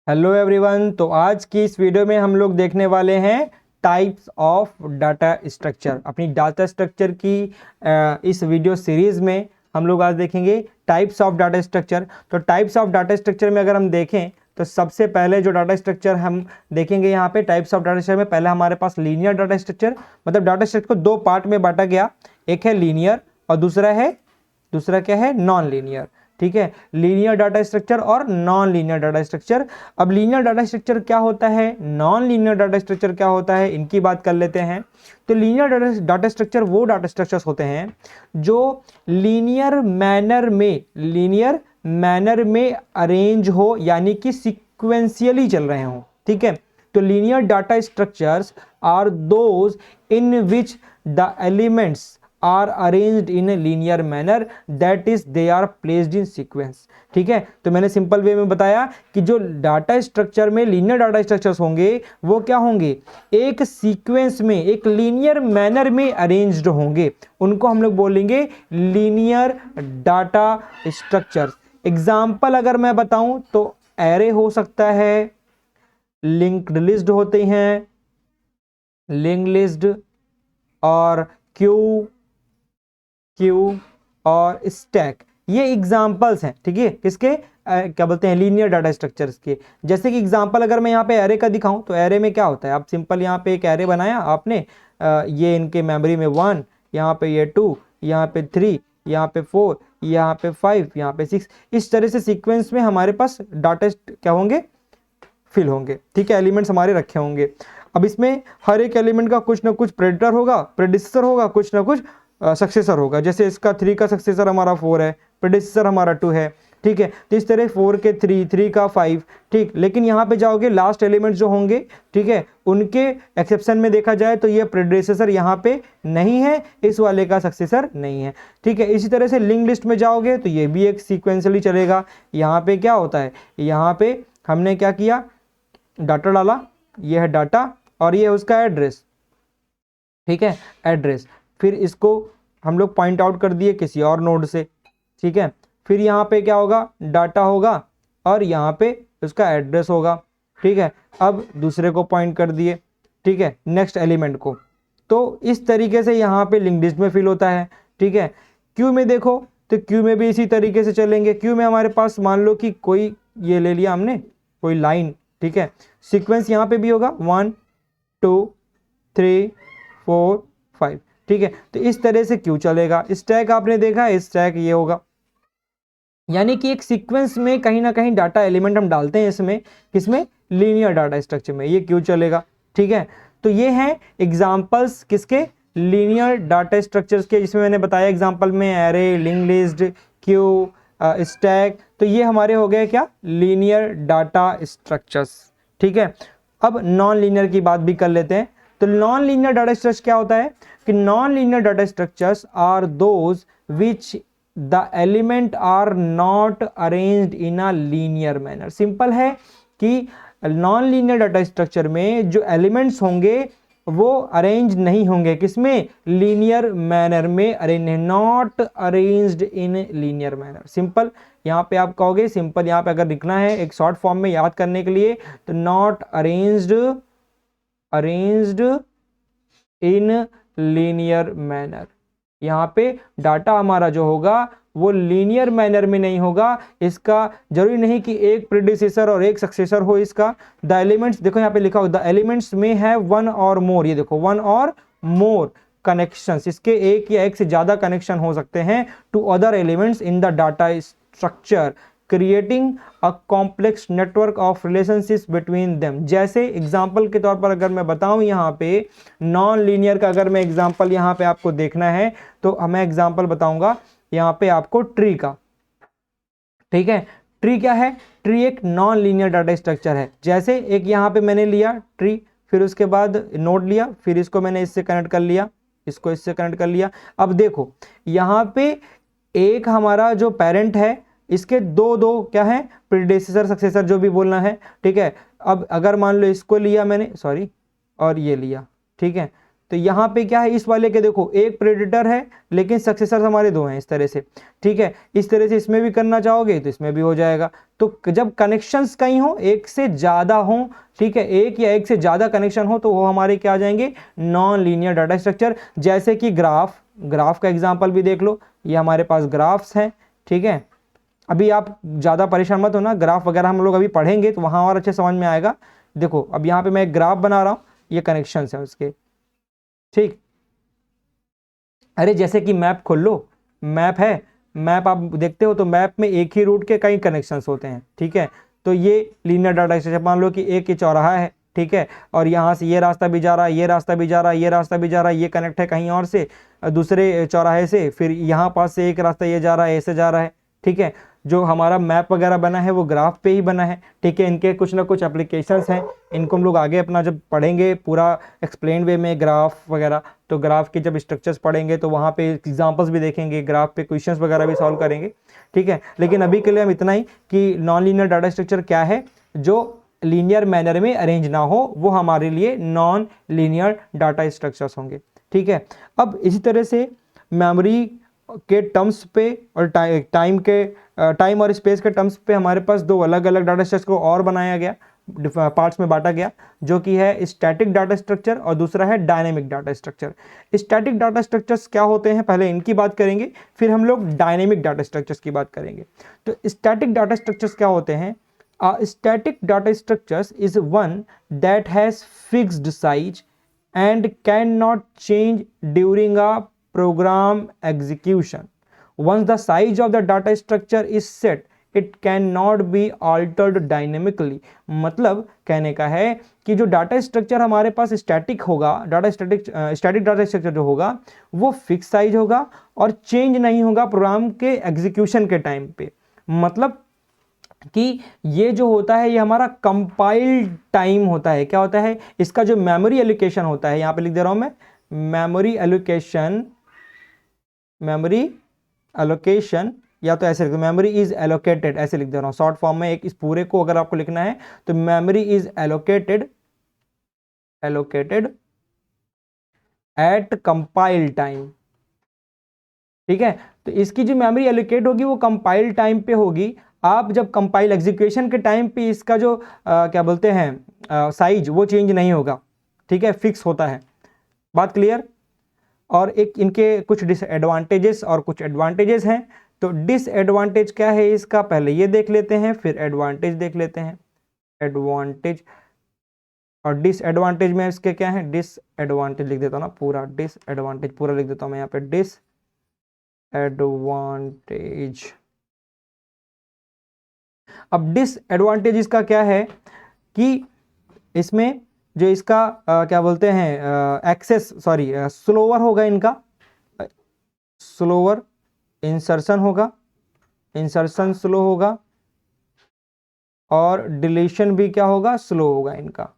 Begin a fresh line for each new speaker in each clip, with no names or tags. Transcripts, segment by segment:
Hello everyone. तो आज की इस वीडियो में हम लोग देखने वाले हैं टाइप्स ऑफ डाटा स्ट्रक्चर। अपनी डाटा स्ट्रक्चर की इस वीडियो सीरीज में हम लोग आज देखेंगे टाइप्स ऑफ डाटा स्ट्रक्चर। तो टाइप्स ऑफ डाटा स्ट्रक्चर में अगर हम देखें तो सबसे पहले जो डाटा स्ट्रक्चर हम देखेंगे यहाँ पे टाइप्स ऑफ डाटा स्ट्रक्चर में पहले हमारे पास लीनियर डाटा स्ट्रक्चर, मतलब डाटा स्ट्रक्चर को दो पार्ट में बांटा गया। एक है लीनियर और दूसरा क्या है, नॉन लीनियर। ठीक है, लीनियर डाटा स्ट्रक्चर और नॉन लीनियर डाटा स्ट्रक्चर। अब लीनियर डाटा स्ट्रक्चर क्या होता है, नॉन लीनियर डाटा स्ट्रक्चर क्या होता है, इनकी बात कर लेते हैं। तो लीनियर डाटा स्ट्रक्चर वो डाटा स्ट्रक्चर्स होते हैं जो लीनियर मैनर में अरेंज हो, यानी कि सिक्वेंशियली चल रहे हो। ठीक है, तो linear data structures are those in which the elements are arranged in a linear manner, that is they are placed in sequence। ठीक है, तो मैंने सिंपल वे में बताया कि जो डाटा स्ट्रक्चर में लीनियर डाटा स्ट्रक्चर्स होंगे वो क्या होंगे, एक सीक्वेंस में एक लीनियर मैनर में अरेंज्ड होंगे, उनको हम लोग बोलेंगे लीनियर डाटा स्ट्रक्चर्स। एग्जाम्पल अगर मैं बताऊं तो एरे हो सकता है, लिंक्ड लिस्ट होते हैं, लिंक्ड लिस्ट और क्यू और स्टैक, ये एग्जाम्पल्स हैं। ठीक है, किसके क्या बोलते हैं, लीनियर डाटा स्ट्रक्चर्स के। जैसे कि एग्जाम्पल अगर मैं यहाँ पे एरे का दिखाऊं तो एरे में क्या होता है, आप सिंपल यहाँ पे एक एरे बनाया आपने, ये इनके मेमोरी में 1, यहाँ पे ये 2, यहाँ पे 3, यहाँ पे 4, यहाँ पे 5, यहाँ पे 6, इस तरह से सीक्वेंस में हमारे पास डाटा क्या होंगे, फिल होंगे। ठीक है, एलिमेंट्स हमारे रखे होंगे। अब इसमें हर एक एलिमेंट का कुछ ना कुछ प्रेडिटर होगा, प्रेडिसेसर होगा, कुछ ना कुछ सक्सेसर होगा। जैसे इसका 3 का सक्सेसर हमारा 4 है, प्रेडिसेसर हमारा 2 है। ठीक है, तो इस तरह 4 के 3 का 5। ठीक, लेकिन यहाँ पे जाओगे लास्ट एलिमेंट जो होंगे, ठीक है, उनके एक्सेप्शन में देखा जाए तो ये प्रेडिसेसर यहाँ पे नहीं है, इस वाले का सक्सेसर नहीं है। ठीक है, इसी तरह से लिंक लिस्ट में जाओगे तो ये भी एक सीक्वेंशियली चलेगा। यहाँ पे क्या होता है, यहाँ पे हमने क्या किया, डाटा डाला, ये है डाटा और ये है उसका एड्रेस। ठीक है, एड्रेस, फिर इसको हम लोग पॉइंट आउट कर दिए किसी और नोड से। ठीक है, फिर यहाँ पे क्या होगा, डाटा होगा और यहाँ पे उसका एड्रेस होगा। ठीक है, अब दूसरे को पॉइंट कर दिए, ठीक है, नेक्स्ट एलिमेंट को। तो इस तरीके से यहाँ पे लिंक लिस्ट में फिल होता है। ठीक है, क्यू में देखो तो क्यू में भी इसी तरीके से चलेंगे। क्यू में हमारे पास मान लो कि कोई ये ले लिया हमने, कोई लाइन। ठीक है, सीक्वेंस यहाँ पे भी होगा 1 2 3 4 5। ठीक है, तो इस तरह से क्यू चलेगा। स्टैक आपने देखा है, स्टैक ये होगा, यानी कि एक सीक्वेंस में कहीं ना कहीं डाटा एलिमेंट हम डालते हैं इसमें, किसमें, लीनियर डाटा स्ट्रक्चर में, ये क्यू चलेगा। ठीक है, तो ये हैं एग्जांपल्स किसके, लीनियर डाटा स्ट्रक्चर्स के, जिसमें मैंने बताया एग्जांपल में array, link list, Q, stack. तो ये हमारे हो गए क्या, लीनियर डाटा स्ट्रक्चर्स। ठीक है, अब नॉन लीनियर की बात भी कर लेते हैं। तो नॉन लीनियर डाटा स्ट्रक्चर क्या होता है कि non linear data structures are those which the element are not arranged in a linear manner. Simple है कि नॉन लीनियर डाटा स्ट्रक्चर में जो एलिमेंट्स होंगे वो अरेंज नहीं होंगे, किसमें, लीनियर मैनर में arrange, not arranged in linear manner. Simple यहाँ पे आप कहोगे, सिंपल यहाँ पे अगर लिखना है एक शॉर्ट फॉर्म में याद करने के लिए तो not arranged in linear manner. यहाँ पे डाटा हमारा जो होगा वो लीनियर मैनर में नहीं होगा। इसका जरूरी नहीं कि एक प्रेडिसेसर और एक सक्सेसर हो इसका। द एलिमेंट्स, देखो यहाँ पे लिखा हो द एलिमेंट्स में है 1 और मोर, ये देखो 1 और मोर कनेक्शंस, इसके एक या एक से ज्यादा कनेक्शन हो सकते हैं to other elements in the data structure, creating a complex network of relationships between them. जैसे एग्जांपल के तौर पर अगर मैं बताऊं, यहाँ पे नॉन लीनियर का अगर मैं एग्जांपल यहाँ पे आपको देखना है तो मैं एग्जांपल बताऊंगा यहाँ पे आपको ट्री का। ठीक है, ट्री क्या है, ट्री एक नॉन लीनियर डाटा स्ट्रक्चर है। जैसे एक यहाँ पे मैंने लिया ट्री, फिर उसके बाद नोड लिया, फिर इसको मैंने इससे कनेक्ट कर लिया, इसको इससे कनेक्ट कर लिया। अब देखो यहाँ पे एक हमारा जो पेरेंट है, इसके दो क्या है, प्रीडेसेसर सक्सेसर जो भी बोलना है। ठीक है, अब अगर मान लो इसको लिया मैंने, सॉरी, और ये लिया, ठीक है, तो यहाँ पे क्या है, इस वाले के देखो एक प्रेडिटर है लेकिन सक्सेसर हमारे दो हैं, इस तरह से, ठीक है। इस तरह से इसमें भी करना चाहोगे तो इसमें भी हो जाएगा। तो जब कनेक्शंस कहीं हो, एक से ज़्यादा हो, ठीक है, एक या एक से ज़्यादा कनेक्शन हो, तो वो हमारे क्या आ जाएंगे, नॉन लीनियर डाटा स्ट्रक्चर। जैसे कि ग्राफ का एग्जाम्पल भी देख लो, ये हमारे पास ग्राफ्स हैं, ठीक है। अभी आप ज़्यादा परेशान मत हो ना, ग्राफ वगैरह हम लोग अभी पढ़ेंगे तो वहाँ और अच्छे समझ में आएगा। देखो अब यहाँ पे मैं एक ग्राफ बना रहा हूँ, ये कनेक्शंस है उसके, ठीक। अरे जैसे कि मैप खोल लो, मैप है, मैप आप देखते हो तो मैप में एक ही रूट के कई कनेक्शंस होते हैं, ठीक है। तो ये लीनियर डाटा स्ट्रक्चर, मान लो कि एक ही चौराहा है, ठीक है, और यहाँ से ये रास्ता भी जा रहा है, ये रास्ता भी जा रहा है, ये रास्ता भी जा रहा है, ये कनेक्ट है कहीं और से दूसरे चौराहे से, फिर यहाँ पास से एक रास्ता ये जा रहा है, ऐसे जा रहा है, ठीक है। जो हमारा मैप वगैरह बना है वो ग्राफ पे ही बना है, ठीक है। इनके कुछ ना कुछ एप्लीकेशंस हैं, इनको हम लोग आगे अपना जब पढ़ेंगे पूरा एक्सप्लेन वे में ग्राफ वगैरह, तो ग्राफ के जब स्ट्रक्चर्स पढ़ेंगे तो वहाँ पे एग्जांपल्स भी देखेंगे, ग्राफ पे क्वेश्चंस वगैरह भी सॉल्व करेंगे, ठीक है। लेकिन अभी के लिए हम इतना ही कि नॉन लीनियर डाटा स्ट्रक्चर क्या है, जो लीनियर मैनर में अरेंज ना हो, वो हमारे लिए नॉन लीनियर डाटा स्ट्रक्चर्स होंगे, ठीक है। अब इसी तरह से मेमोरी के टर्म्स पे और टाइम और स्पेस के टर्म्स पे हमारे पास दो अलग अलग डाटा स्ट्रक्चर को और बनाया गया, पार्ट्स में बांटा गया, जो कि है स्टैटिक डाटा स्ट्रक्चर और दूसरा है dynamic data structure. Static data structures क्या होते हैं, पहले इनकी बात करेंगे, फिर हम लोग डायनेमिक डाटा स्ट्रक्चर्स की बात करेंगे। तो स्टैटिक डाटा स्ट्रक्चर्स क्या होते हैं? Static data structures is one that has fixed size and cannot change during a program execution. Once the size of the data structure is set, it cannot be altered dynamically. मतलब कहने का है कि जो data structure हमारे पास static होगा, static data structure जो होगा वो फिक्स साइज होगा और चेंज नहीं होगा प्रोग्राम के एग्जीक्यूशन के टाइम पे। मतलब कि ये जो होता है ये हमारा कंपाइल टाइम होता है। क्या होता है? इसका जो मेमोरी एलोकेशन होता है, यहां पे लिख दे रहा हूं मैं, मेमोरी एलोकेशन, या तो ऐसे लिख दो मेमोरी इज एलोकेटेड, ऐसे लिख दे रहा हूं शॉर्ट फॉर्म में। एक इस पूरे को अगर आपको लिखना है तो memory is allocated eight compile time, ठीक है। तो इसकी जो मेमोरी एलोकेट होगी वो कंपाइल टाइम पे होगी। आप जब कंपाइल एग्जीक्यूशन के टाइम पे इसका जो क्या बोलते हैं साइज, वो चेंज नहीं होगा, ठीक है, फिक्स होता है। बात क्लियर? और एक इनके कुछ डिसएडवांटेजेस और कुछ एडवांटेजेस हैं। तो डिसएडवांटेज क्या है इसका, पहले ये देख लेते हैं, फिर एडवांटेज देख लेते हैं। एडवांटेज और डिसएडवांटेज में इसके क्या है, डिसएडवांटेज लिख देता हूँ ना पूरा, डिसएडवांटेज पूरा लिख देता हूँ मैं यहाँ पे, डिसएडवांटेज। अब डिसएडवांटेज इसका क्या है कि इसमें जो इसका क्या बोलते हैं एक्सेस, सॉरी स्लोअर होगा, इनका स्लोअर इंसर्शन होगा, इंसर्शन स्लो होगा, और डिलीशन भी क्या होगा, स्लो होगा इनका।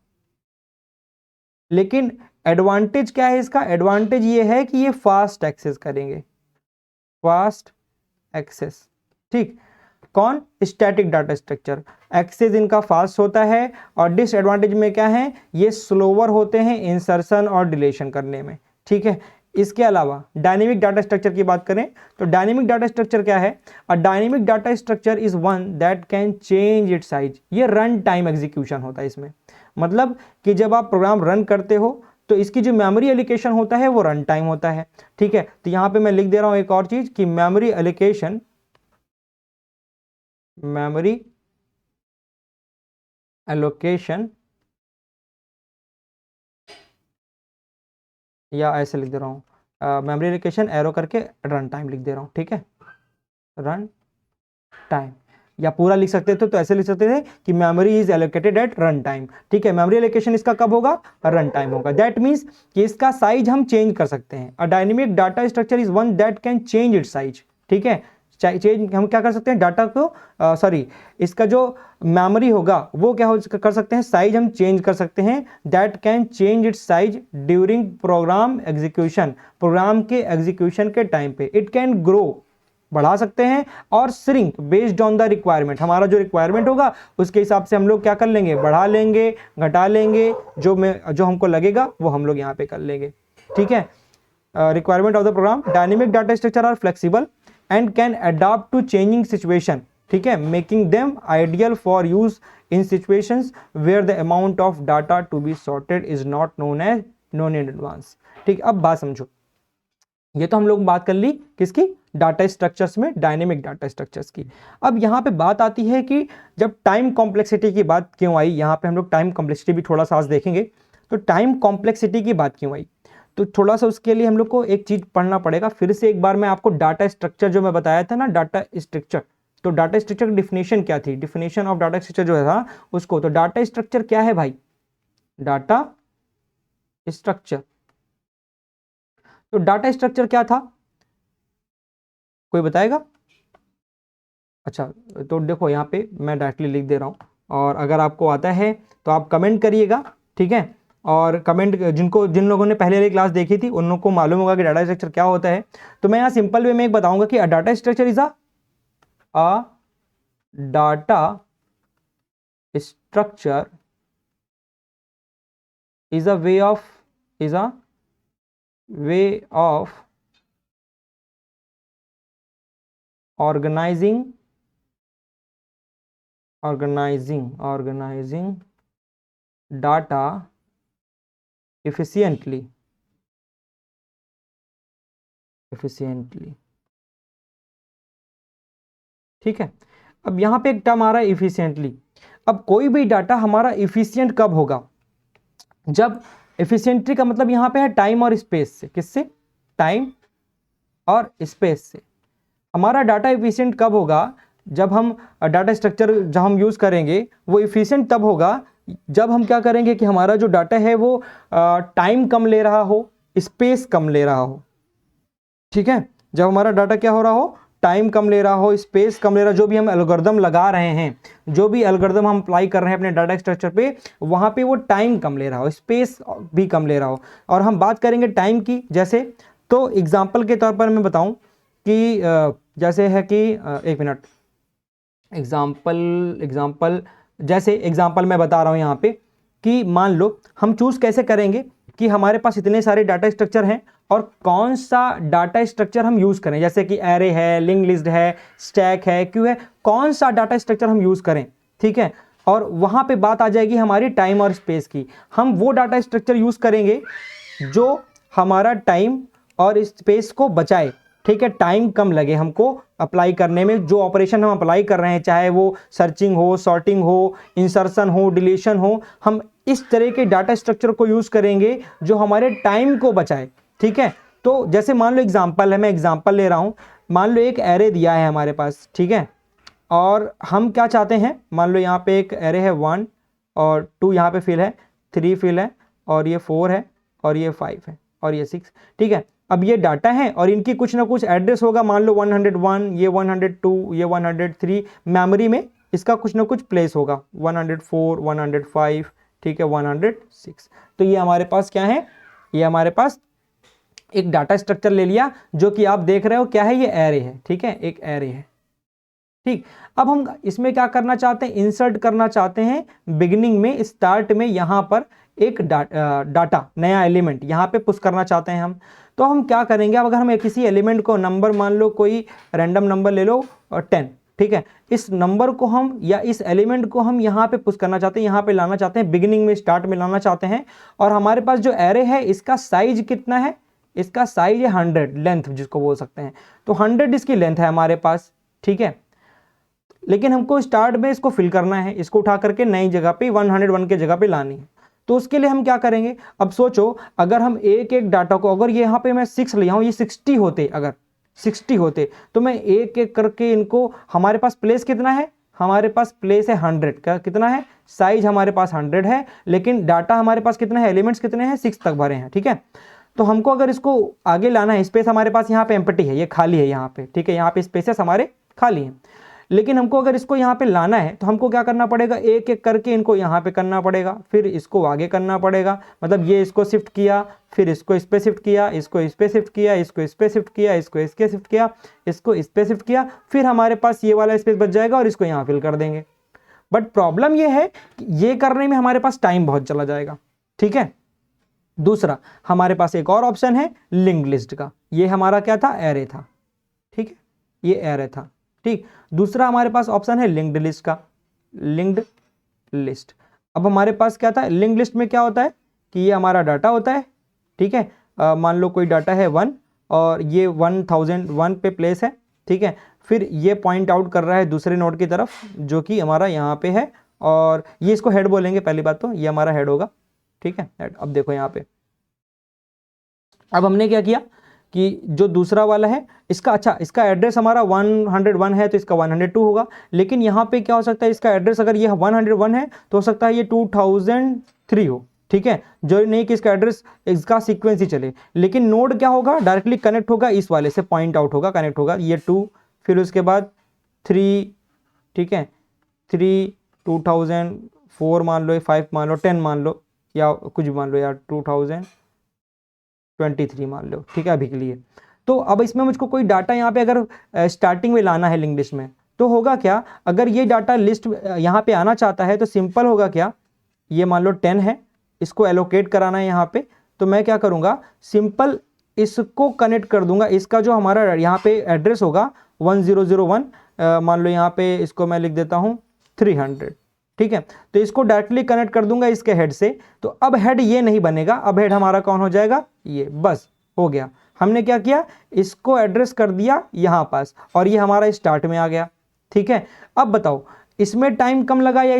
लेकिन एडवांटेज क्या है इसका? एडवांटेज ये है कि ये फास्ट एक्सेस करेंगे, फास्ट एक्सेस, ठीक। कौन? स्टैटिक डाटा स्ट्रक्चर, एक्सेस इनका फास्ट होता है। और डिसएडवांटेज में क्या है, ये स्लोअर होते हैं इंसर्शन और डिलीशन करने में, ठीक है। इसके अलावा डायनेमिक डाटा स्ट्रक्चर की बात करें तो डायनेमिक डाटा स्ट्रक्चर क्या है? अ dynamic data structure is one that can change its size. ये रन टाइम एग्जीक्यूशन होता है इसमें। मतलब कि जब आप प्रोग्राम रन करते हो तो इसकी जो मेमोरी एलोकेशन होता है वो रन टाइम होता है, ठीक है। तो यहां पे मैं लिख दे रहा हूं एक और चीज कि मेमोरी एलोकेशन, या ऐसे लिख दे रहा हूं मेमोरी एलोकेशन एरो करके रन टाइम लिख दे रहा हूं, ठीक है, रन टाइम। या पूरा लिख सकते थे तो ऐसे लिख सकते थे कि memory is allocated at run time, ठीक है। मेमोरी एलोकेशन इसका कब होगा? रन टाइम होगा। दैट मीन्स कि इसका साइज हम चेंज कर सकते हैं। A dynamic data structure is one that can change its size, ठीक है। चेंज हम क्या कर सकते हैं, डाटा को सॉरी इसका जो मेमोरी होगा वो क्या कर सकते हैं, साइज हम चेंज कर सकते हैं। That can change its size during program execution, program के एग्जीक्यूशन के टाइम पे। इट कैन ग्रो, बढ़ा सकते हैं, और shrink based on the requirement, हमारा जो रिक्वायरमेंट होगा उसके हिसाब से हम लोग क्या कर लेंगे, बढ़ा लेंगे, घटा लेंगे, जो हमको लगेगा वो हम लोग यहाँ पे कर लेंगे, ठीक है, requirement of the program, dynamic data structure are flexible and can adopt to changing situation, ठीक है, making them ideal for use in situations where the amount of data to be sorted is not known in advance. ठीक, अब बात समझो, ये तो हम लोग बात कर ली किसकी, डाटा स्ट्रक्चर्स में, डायनेमिक डाटा स्ट्रक्चर्स की। अब यहाँ पे बात आती है कि जब टाइम कॉम्प्लेक्सिटी की बात क्यों आई, यहाँ पे हम लोग टाइम कॉम्प्लेक्सिटी भी थोड़ा सा आज देखेंगे। तो टाइम कॉम्प्लेक्सिटी की बात क्यों आई, तो थोड़ा सा उसके लिए हम लोग को एक चीज पढ़ना पड़ेगा। फिर से एक बार मैं आपको डाटा स्ट्रक्चर जो मैं बताया था ना, डाटा स्ट्रक्चर, तो डाटा स्ट्रक्चर की डिफिनेशन क्या थी, डिफिनेशन ऑफ डाटा स्ट्रक्चर जो था उसको, तो डाटा स्ट्रक्चर क्या है भाई, डाटा स्ट्रक्चर, तो डाटा स्ट्रक्चर क्या था, कोई बताएगा? अच्छा, तो देखो यहाँ पे मैं डायरेक्टली लिख दे रहा हूँ, और अगर आपको आता है तो आप कमेंट करिएगा, ठीक है। और कमेंट, जिन लोगों ने पहले वाली क्लास देखी थी उन लोगों को मालूम होगा कि डाटा स्ट्रक्चर क्या होता है। तो मैं यहाँ सिंपल वे में एक बताऊंगा कि data structure is a data structure is a way of organizing data efficiently, ठीक है। अब यहाँ पे एक टर्म आ रहा है इफिशिएंटली। अब कोई भी डाटा हमारा इफिशिएंट कब होगा, जब एफिशिएंटली का मतलब यहाँ पे है टाइम और स्पेस से, किससे, टाइम और स्पेस से। हमारा डाटा एफिशिएंट कब होगा, जब हम डाटा स्ट्रक्चर जब हम यूज़ करेंगे वो एफिशिएंट तब होगा जब हम क्या करेंगे कि हमारा जो डाटा है वो टाइम कम ले रहा हो, स्पेस कम ले रहा हो, ठीक है। जब हमारा डाटा क्या हो रहा हो, टाइम कम ले रहा हो, स्पेस कम ले रहा हो, जो भी हम एल्गोरिदम लगा रहे हैं, जो भी एल्गोरिदम हम अप्लाई कर रहे हैं अपने डाटा स्ट्रक्चर पे, वहाँ पे वो टाइम कम ले रहा हो, स्पेस भी कम ले रहा हो। और हम बात करेंगे टाइम की, जैसे, तो एग्जांपल के तौर पर मैं बताऊं कि जैसे है कि एक मिनट, एग्जांपल जैसे एग्जांपल मैं बता रहा हूँ यहाँ पे कि मान लो हम चूज़ कैसे करेंगे कि हमारे पास इतने सारे डाटा स्ट्रक्चर हैं और कौन सा डाटा स्ट्रक्चर हम यूज़ करें, जैसे कि एरे है, लिंक लिस्ट है, स्टैक है, क्यू है, कौन सा डाटा स्ट्रक्चर हम यूज़ करें, ठीक है। और वहाँ पे बात आ जाएगी हमारी टाइम और स्पेस की। हम वो डाटा स्ट्रक्चर यूज़ करेंगे जो हमारा टाइम और स्पेस को बचाए, ठीक है, टाइम कम लगे हमको अप्लाई करने में, जो ऑपरेशन हम अप्लाई कर रहे हैं, चाहे वो सर्चिंग हो, सॉर्टिंग हो, इंसर्शन हो, डिलीशन हो, हम इस तरह के डाटा स्ट्रक्चर को यूज़ करेंगे जो हमारे टाइम को बचाए, ठीक है। तो जैसे मान लो एग्जांपल है, मैं एग्जांपल ले रहा हूँ, मान लो एक एरे दिया है हमारे पास, ठीक है, और हम क्या चाहते हैं, मान लो यहाँ पे एक एरे है 1 और 2 यहाँ पे फिल है, 3 फिल है, और ये 4 है, और ये 5 है, और ये 6, ठीक है। अब ये डाटा है और इनकी कुछ ना कुछ एड्रेस होगा, मान लो 101, ये 102, ये 103, मेमोरी में इसका कुछ ना कुछ प्लेस होगा, 104, 105, ठीक है, 106। तो ये हमारे पास क्या है, ये हमारे पास एक डाटा स्ट्रक्चर ले लिया, जो कि आप देख रहे हो क्या है, ये एरे है, ठीक है, एक एरे है, ठीक। अब हम इसमें क्या करना चाहते हैं, इंसर्ट करना चाहते हैं बिगिनिंग में, स्टार्ट में, यहाँ पर एक डाटा नया एलिमेंट यहाँ पे पुश करना चाहते हैं हम। तो हम क्या करेंगे, अब अगर हम किसी एलिमेंट को नंबर, मान लो कोई रैंडम नंबर ले लो 10, ठीक है, इस नंबर को हम या इस एलिमेंट को हम यहाँ पे पुश करना चाहते हैं, यहाँ पे लाना चाहते हैं, बिगिनिंग में, स्टार्ट में लाना चाहते हैं। और हमारे पास जो एरे है इसका साइज कितना है, इसका साइज है 100, लेंथ जिसको बोल सकते हैं, तो 100 इसकी लेंथ है हमारे पास, ठीक है। लेकिन हमको स्टार्ट में इसको फिल करना है, इसको उठा करके नई जगह पे 101 के जगह पे लानी है। तो उसके लिए हम क्या करेंगे, अब सोचो अगर हम एक एक डाटा को, अगर यहाँ पे मैं 6 लिया हूँ, ये 60 होते, अगर 60 होते तो मैं एक एक करके इनको, हमारे पास प्लेस कितना है, हमारे पास प्लेस है 100 का, कितना है, साइज हमारे पास 100 है, लेकिन डाटा हमारे पास कितना है, एलिमेंट्स कितने हैं, 6 तक भरे हैं, ठीक है। तो हमको अगर इसको आगे लाना है, स्पेस हमारे पास यहाँ पे एम्प्टी है, ये खाली है यहाँ पे, ठीक है, यहाँ पे स्पेसेस हमारे खाली हैं। लेकिन हमको अगर इसको यहाँ पे लाना है तो हमको क्या करना पड़ेगा, एक एक करके इनको यहाँ पे करना पड़ेगा, फिर इसको आगे करना पड़ेगा, मतलब ये इसको शिफ्ट किया, फिर इसको इस पे शिफ्ट किया, इसको इस पे शिफ्ट किया, इसको इस पे शिफ्ट किया, इसको इसके शिफ्ट किया, इसको इस पे शिफ्ट किया, फिर हमारे पास ये वाला स्पेस बच जाएगा और इसको यहाँ फिल कर देंगे। बट प्रॉब्लम ये है कि ये करने में हमारे पास टाइम बहुत चला जाएगा, ठीक है। दूसरा हमारे पास एक और ऑप्शन है लिंक्ड लिस्ट का, ये हमारा क्या था, एरे था, ठीक है, ये एरे था, ठीक। दूसरा हमारे पास ऑप्शन है लिंक्ड लिस्ट का, लिंक्ड लिस्ट। अब हमारे पास क्या था, लिंक्ड लिस्ट में क्या होता है कि ये हमारा डाटा होता है, ठीक है, मान लो कोई डाटा है 1 और ये 1001 पे प्लेस है, ठीक है, फिर ये पॉइंट आउट कर रहा है दूसरे नोड की तरफ जो कि हमारा यहाँ पे है, और ये इसको हेड बोलेंगे, पहली बात तो ये हमारा हेड होगा, ठीक है, हेड। अब देखो यहाँ पे, अब हमने क्या किया कि जो दूसरा वाला है इसका, अच्छा इसका एड्रेस हमारा 101 है तो इसका 102 होगा, लेकिन यहाँ पे क्या हो सकता है, इसका एड्रेस अगर ये 101 है तो हो सकता है ये 2003 हो, ठीक है, जो नहीं कि इसका एड्रेस इसका सीक्वेंस ही चले, लेकिन नोड क्या होगा, डायरेक्टली कनेक्ट होगा इस वाले से, पॉइंट आउट होगा, कनेक्ट होगा, ये 2, फिर उसके बाद 3, ठीक है, 3, 2004 मान लो, 5 मान लो, 10 मान लो, या कुछ भी मान लो यार, 2023 मान लो, ठीक है, अभी के लिए। तो अब इसमें मुझको कोई डाटा यहाँ पे अगर स्टार्टिंग में लाना है लिंक लिस्ट में, तो होगा क्या, अगर ये डाटा लिस्ट यहाँ पे आना चाहता है तो सिंपल होगा क्या, ये मान लो 10 है, इसको एलोकेट कराना है यहाँ पे, तो मैं क्या करूँगा, सिंपल इसको कनेक्ट कर दूंगा, इसका जो हमारा यहाँ पे एड्रेस होगा 1001, मान लो यहाँ पे इसको मैं लिख देता हूँ 300, ठीक है, तो इसको डायरेक्टली कनेक्ट कर दूंगा इसके हेड से, तो अब हेड ये नहीं बनेगा, अब हेड हमारा कौन हो जाएगा, ये, बस हो गया। हमने क्या किया, इसको एड्रेस कर दिया यहाँ पास, और ये हमारा स्टार्ट में आ गया, ठीक है। अब बताओ इसमें टाइम कम लगा या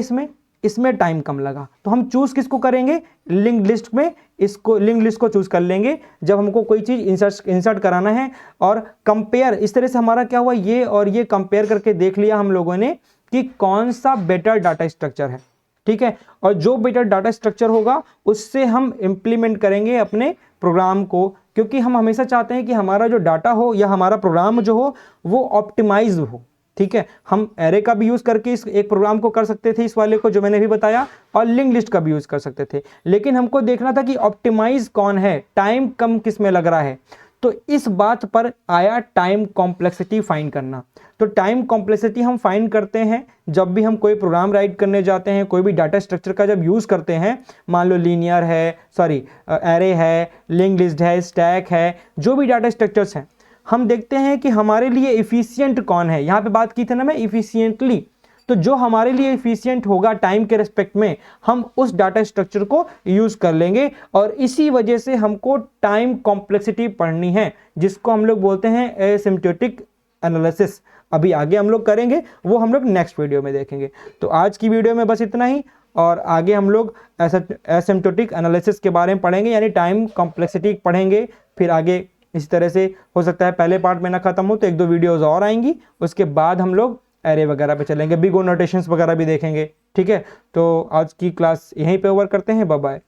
इसमें टाइम कम लगा, तो हम चूज किसको करेंगे, लिंक्ड लिस्ट में, इसको लिंक्ड लिस्ट को चूज कर लेंगे जब हमको कोई चीज इंसर्ट कराना है। और कंपेयर, इस तरह से हमारा क्या हुआ, ये और ये कंपेयर करके देख लिया हम लोगों ने कि कौन सा बेटर डाटा स्ट्रक्चर है, ठीक है, और जो बेटर डाटा स्ट्रक्चर होगा उससे हम इंप्लीमेंट करेंगे अपने प्रोग्राम को, क्योंकि हम हमेशा चाहते हैं कि हमारा जो डाटा हो या हमारा प्रोग्राम जो हो वो ऑप्टिमाइज हो, ठीक है। हम एरे का भी यूज करके इस एक प्रोग्राम को कर सकते थे, इस वाले को जो मैंने भी बताया, और लिंक लिस्ट का भी यूज कर सकते थे, लेकिन हमको देखना था कि ऑप्टिमाइज कौन है, टाइम कम किस में लग रहा है, तो इस बात पर आया टाइम कॉम्प्लेक्सिटी फाइंड करना। तो टाइम कॉम्प्लेक्सिटी हम फाइंड करते हैं जब भी हम कोई प्रोग्राम राइट करने जाते हैं, कोई भी डाटा स्ट्रक्चर का जब यूज़ करते हैं, मान लो लीनियर है, सॉरी एरे है, लिंक लिस्ट है, स्टैक है, जो भी डाटा स्ट्रक्चर्स हैं, हम देखते हैं कि हमारे लिए इफिशियंट कौन है। यहाँ पे बात की थी ना मैं इफिशियंटली, तो जो हमारे लिए इफिशियंट होगा टाइम के रिस्पेक्ट में, हम उस डाटा स्ट्रक्चर को यूज कर लेंगे, और इसी वजह से हमको टाइम कॉम्प्लेक्सिटी पढ़नी है, जिसको हम लोग बोलते हैं एसिम्प्टोटिक एनालिसिस। अभी आगे हम लोग करेंगे, वो हम लोग नेक्स्ट वीडियो में देखेंगे। तो आज की वीडियो में बस इतना ही, और आगे हम लोग एसिम्प्टोटिक एनालिसिस के बारे में पढ़ेंगे, यानी टाइम कॉम्प्लेक्सिटी पढ़ेंगे। फिर आगे इस तरह से हो सकता है पहले पार्ट में ना खत्म हो तो 1-2 वीडियोस और आएंगी, उसके बाद हम लोग एरे वगैरह पे चलेंगे, बिग ओ नोटेशंस वगैरह भी देखेंगे, ठीक है। तो आज की क्लास यहीं पे ओवर करते हैं, bye bye,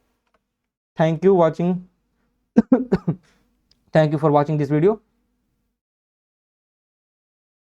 thank you watching thank you for watching this video.